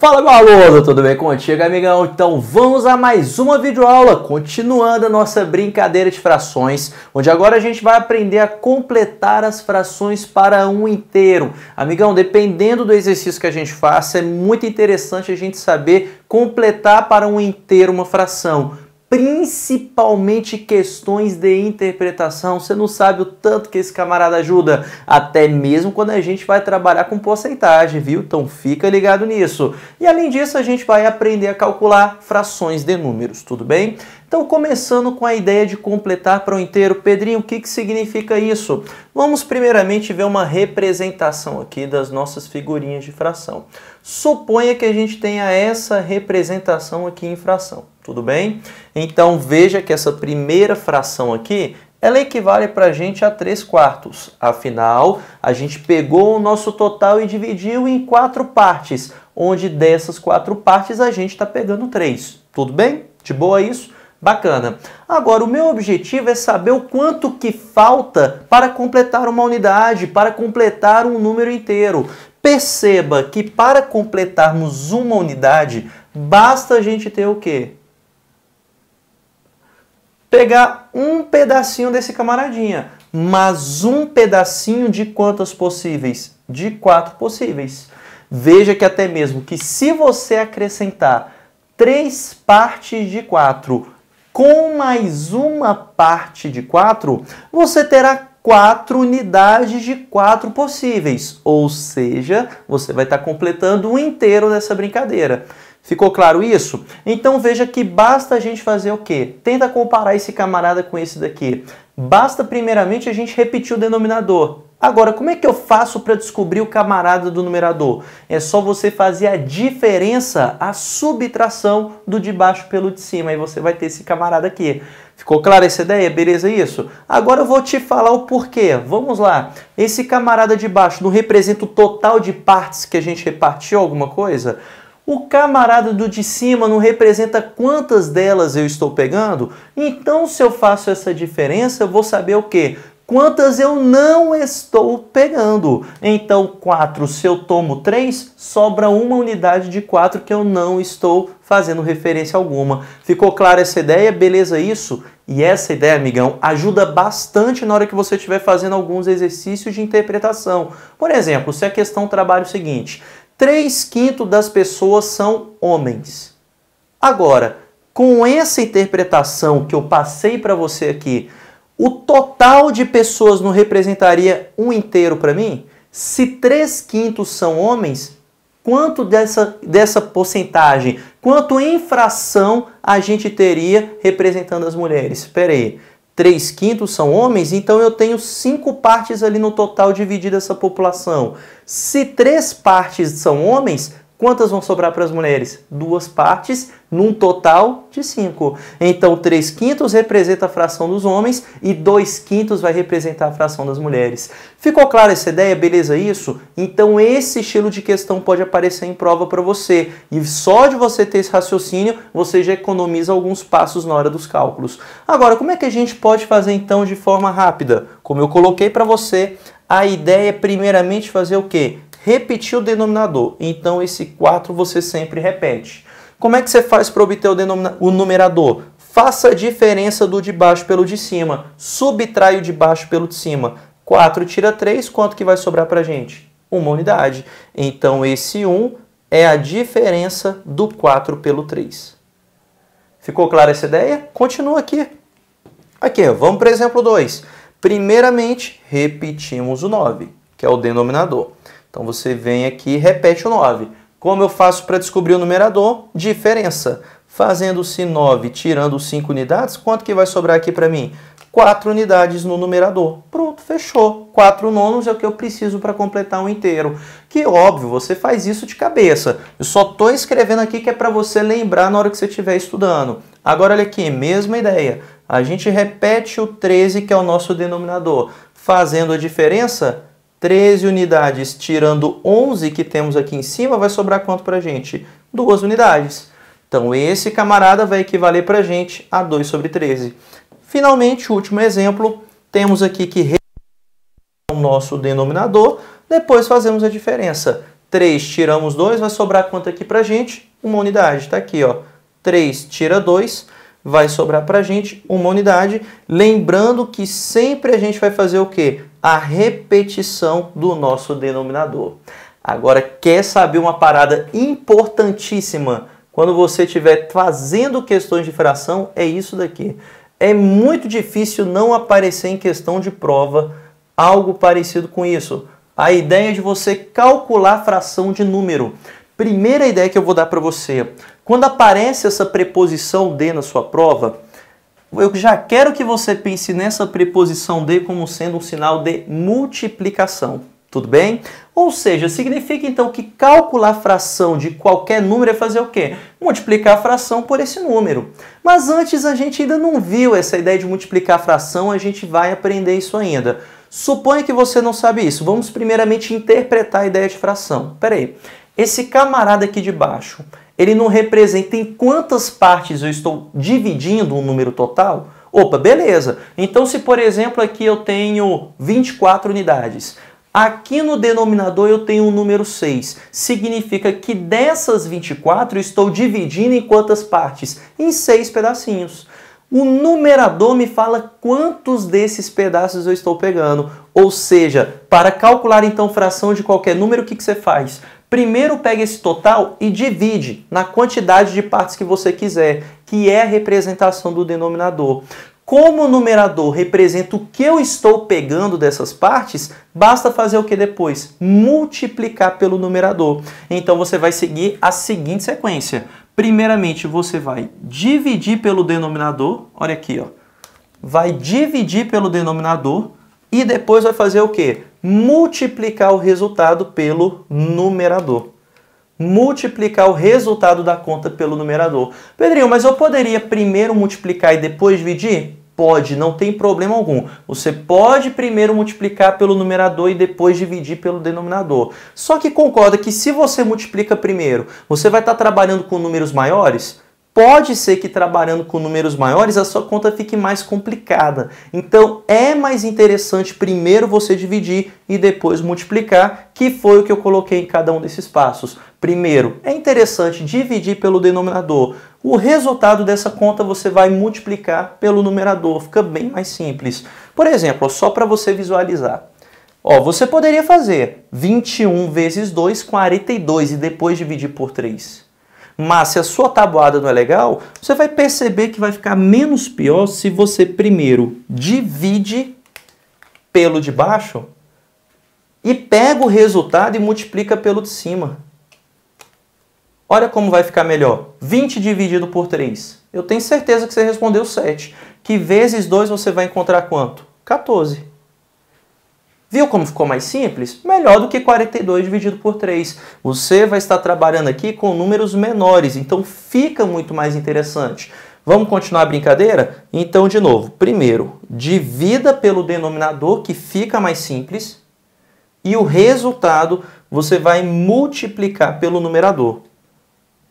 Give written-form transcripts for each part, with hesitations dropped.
Fala, meu aluno, tudo bem contigo, amigão? Então vamos a mais uma videoaula, continuando a nossa brincadeira de frações, onde agora a gente vai aprender a completar as frações para um inteiro. Amigão, dependendo do exercício que a gente faça, é muito interessante a gente saber completar para um inteiro uma fração. Principalmente questões de interpretação, você não sabe o tanto que esse camarada ajuda, até mesmo quando a gente vai trabalhar com porcentagem, viu? Então fica ligado nisso. E além disso, a gente vai aprender a calcular frações de números, tudo bem? Então, começando com a ideia de completar para o inteiro, Pedrinho, o que significa isso? Vamos primeiramente ver uma representação aqui das nossas figurinhas de fração. Suponha que a gente tenha essa representação aqui em fração, tudo bem? Então, veja que essa primeira fração aqui, ela equivale para a gente a 3/4. Afinal, a gente pegou o nosso total e dividiu em 4 partes, onde dessas 4 partes a gente está pegando 3. Tudo bem? De boa isso? Bacana. Agora, o meu objetivo é saber o quanto que falta para completar uma unidade, para completar um número inteiro. Perceba que para completarmos uma unidade, basta a gente ter o quê? Pegar um pedacinho desse camaradinha. Mas um pedacinho de quantas possíveis? De 4 possíveis. Veja que até mesmo que se você acrescentar 3 partes de 4 com mais uma parte de 4, você terá 4 unidades de 4 possíveis. Ou seja, você vai estar completando um inteiro dessa brincadeira. Ficou claro isso? Então veja que basta a gente fazer o quê? Tenta comparar esse camarada com esse daqui. Basta primeiramente a gente repetir o denominador. Agora, como é que eu faço para descobrir o camarada do numerador? É só você fazer a diferença, a subtração do de baixo pelo de cima. Aí você vai ter esse camarada aqui. Ficou clara essa ideia? Beleza isso? Agora eu vou te falar o porquê. Vamos lá. Esse camarada de baixo não representa o total de partes que a gente repartiu alguma coisa? O camarada do de cima não representa quantas delas eu estou pegando? Então, se eu faço essa diferença, eu vou saber o quê? Quantas eu não estou pegando. Então, 4, se eu tomo 3, sobra uma unidade de 4 que eu não estou fazendo referência alguma. Ficou clara essa ideia? Beleza isso? E essa ideia, amigão, ajuda bastante na hora que você estiver fazendo alguns exercícios de interpretação. Por exemplo, se a questão trabalha o seguinte: 3/5 das pessoas são homens. Agora, com essa interpretação que eu passei para você aqui, o total de pessoas não representaria um inteiro para mim? Se 3/5 são homens, quanto dessa porcentagem, quanto em fração a gente teria representando as mulheres? Espera aí, 3/5 são homens, então eu tenho 5 partes ali no total dividida essa população. Se 3 partes são homens, quantas vão sobrar para as mulheres? 2 partes, num total de 5. Então, 3/5 representa a fração dos homens e 2/5 vai representar a fração das mulheres. Ficou clara essa ideia? Beleza isso? Então, esse estilo de questão pode aparecer em prova para você. E só de você ter esse raciocínio, você já economiza alguns passos na hora dos cálculos. Agora, como é que a gente pode fazer, então, de forma rápida? Como eu coloquei para você, a ideia é primeiramente fazer o quê? Repetir o denominador. Então, esse 4 você sempre repete. Como é que você faz para obter o numerador? Faça a diferença do de baixo pelo de cima. Subtrai o de baixo pelo de cima. 4 tira 3, quanto que vai sobrar para a gente? Uma unidade. Então, esse 1 é a diferença do 4 pelo 3. Ficou clara essa ideia? Continua aqui. Aqui, vamos para o exemplo 2. Primeiramente, repetimos o 9, que é o denominador. Então, você vem aqui e repete o 9. Como eu faço para descobrir o numerador? Diferença. Fazendo-se 9 tirando 5 unidades, quanto que vai sobrar aqui para mim? 4 unidades no numerador. Pronto, fechou. 4 nonos é o que eu preciso para completar um inteiro. Que óbvio, você faz isso de cabeça. Eu só estou escrevendo aqui que é para você lembrar na hora que você estiver estudando. Agora, olha aqui, mesma ideia. A gente repete o 13, que é o nosso denominador. Fazendo a diferença, 13 unidades tirando 11 que temos aqui em cima, vai sobrar quanto para a gente? 2 unidades. Então, esse camarada vai equivaler para a gente a 2 sobre 13. Finalmente, o último exemplo, temos aqui que o nosso denominador, depois fazemos a diferença. 3 tiramos 2, vai sobrar quanto aqui pra gente? Uma unidade. Tá aqui, ó. 3 tira 2, vai sobrar pra gente uma unidade. Lembrando que sempre a gente vai fazer o quê? A repetição do nosso denominador. Agora, quer saber uma parada importantíssima? Quando você estiver fazendo questões de fração, é isso daqui. É muito difícil não aparecer em questão de prova algo parecido com isso. A ideia de você calcular fração de número. Primeira ideia que eu vou dar para você. Quando aparece essa preposição de na sua prova, eu já quero que você pense nessa preposição de como sendo um sinal de multiplicação. Tudo bem? Ou seja, significa então que calcular fração de qualquer número é fazer o quê? Multiplicar a fração por esse número. Mas antes a gente ainda não viu essa ideia de multiplicar a fração, a gente vai aprender isso ainda. Suponha que você não sabe isso. Vamos primeiramente interpretar a ideia de fração. Espera aí. Esse camarada aqui de baixo, ele não representa em quantas partes eu estou dividindo um número total? Opa, beleza. Então se, por exemplo, aqui eu tenho 24 unidades, aqui no denominador eu tenho o número 6. Significa que dessas 24 eu estou dividindo em quantas partes? Em 6 pedacinhos. O numerador me fala quantos desses pedaços eu estou pegando. Ou seja, para calcular então fração de qualquer número, o que você faz? Primeiro pega esse total e divide na quantidade de partes que você quiser, que é a representação do denominador. Como o numerador representa o que eu estou pegando dessas partes, basta fazer o que depois? Multiplicar pelo numerador. Então você vai seguir a seguinte sequência. Primeiramente você vai dividir pelo denominador, olha aqui, ó. Vai dividir pelo denominador e depois vai fazer o quê? Multiplicar o resultado pelo numerador. Multiplicar o resultado da conta pelo numerador. Pedrinho, mas eu poderia primeiro multiplicar e depois dividir? Pode, não tem problema algum. Você pode primeiro multiplicar pelo numerador e depois dividir pelo denominador. Só que concorda que se você multiplica primeiro, você vai estar trabalhando com números maiores? Pode ser que trabalhando com números maiores a sua conta fique mais complicada. Então é mais interessante primeiro você dividir e depois multiplicar, que foi o que eu coloquei em cada um desses passos. Primeiro, é interessante dividir pelo denominador. O resultado dessa conta você vai multiplicar pelo numerador. Fica bem mais simples. Por exemplo, só para você visualizar. Você poderia fazer 21 vezes 2, 42 e depois dividir por 3. Mas se a sua tabuada não é legal, você vai perceber que vai ficar menos pior se você primeiro divide pelo de baixo e pega o resultado e multiplica pelo de cima. Olha como vai ficar melhor. 20 dividido por 3. Eu tenho certeza que você respondeu 7. Que vezes 2 você vai encontrar quanto? 14. Viu como ficou mais simples? Melhor do que 42 dividido por 3. Você vai estar trabalhando aqui com números menores, então fica muito mais interessante. Vamos continuar a brincadeira? Então, de novo, primeiro, divida pelo denominador, que fica mais simples, e o resultado você vai multiplicar pelo numerador.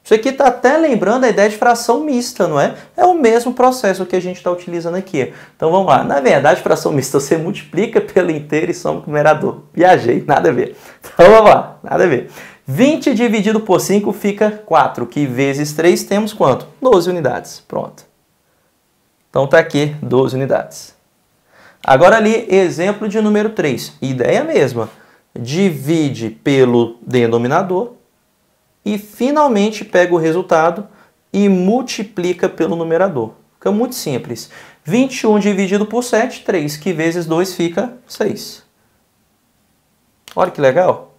Isso aqui está até lembrando a ideia de fração mista, não é? É o mesmo processo que a gente está utilizando aqui. Então vamos lá. Na verdade, fração mista você multiplica pelo inteiro e soma com o numerador. Viajei, nada a ver. Então vamos lá, nada a ver. 20 dividido por 5 fica 4, que vezes 3 temos quanto? 12 unidades. Pronto. Então está aqui 12 unidades. Agora ali, exemplo de número 3. Ideia mesma. Divide pelo denominador. E finalmente pega o resultado e multiplica pelo numerador. Fica muito simples. 21 dividido por 7, 3, que vezes 2 fica 6. Olha que legal.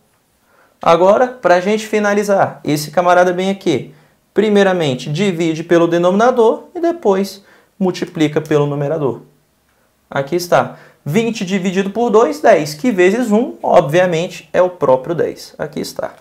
Agora, para a gente finalizar, esse camarada bem aqui. Primeiramente, divide pelo denominador e depois multiplica pelo numerador. Aqui está. 20 dividido por 2, 10, que vezes 1, obviamente, é o próprio 10. Aqui está.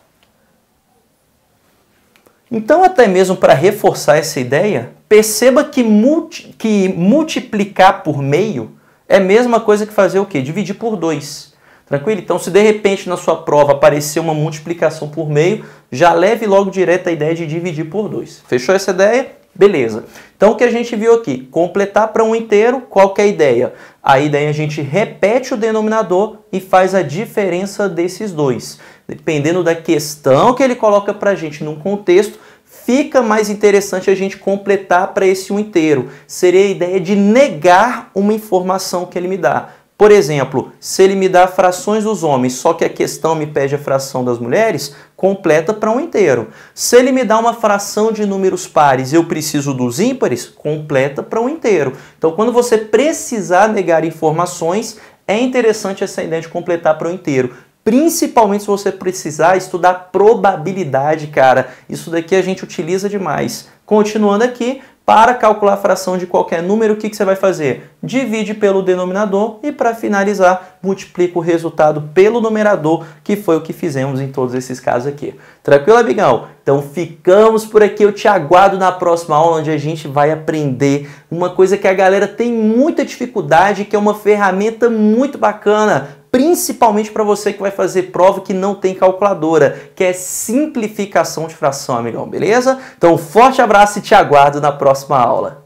Então, até mesmo para reforçar essa ideia, perceba que multiplicar por meio é a mesma coisa que fazer o quê? Dividir por 2. Tranquilo? Então, se de repente na sua prova aparecer uma multiplicação por meio, já leve logo direto a ideia de dividir por 2. Fechou essa ideia? Beleza. Então, o que a gente viu aqui? Completar para um inteiro, qual que é a ideia? A ideia é a gente repete o denominador e faz a diferença desses dois. Dependendo da questão que ele coloca para a gente num contexto, fica mais interessante a gente completar para esse um inteiro. Seria a ideia de negar uma informação que ele me dá. Por exemplo, se ele me dá frações dos homens, só que a questão me pede a fração das mulheres, completa para um inteiro. Se ele me dá uma fração de números pares e eu preciso dos ímpares, completa para um inteiro. Então, quando você precisar negar informações, é interessante essa ideia de completar para um inteiro. Principalmente se você precisar estudar probabilidade, cara. Isso daqui a gente utiliza demais. Continuando aqui, para calcular a fração de qualquer número, o que você vai fazer? Divide pelo denominador e, para finalizar, multiplica o resultado pelo numerador, que foi o que fizemos em todos esses casos aqui. Tranquilo, amigão? Então ficamos por aqui. Eu te aguardo na próxima aula, onde a gente vai aprender uma coisa que a galera tem muita dificuldade, que é uma ferramenta muito bacana, principalmente para você que vai fazer prova que não tem calculadora, que é simplificação de fração, amigão, beleza? Então, um forte abraço e te aguardo na próxima aula.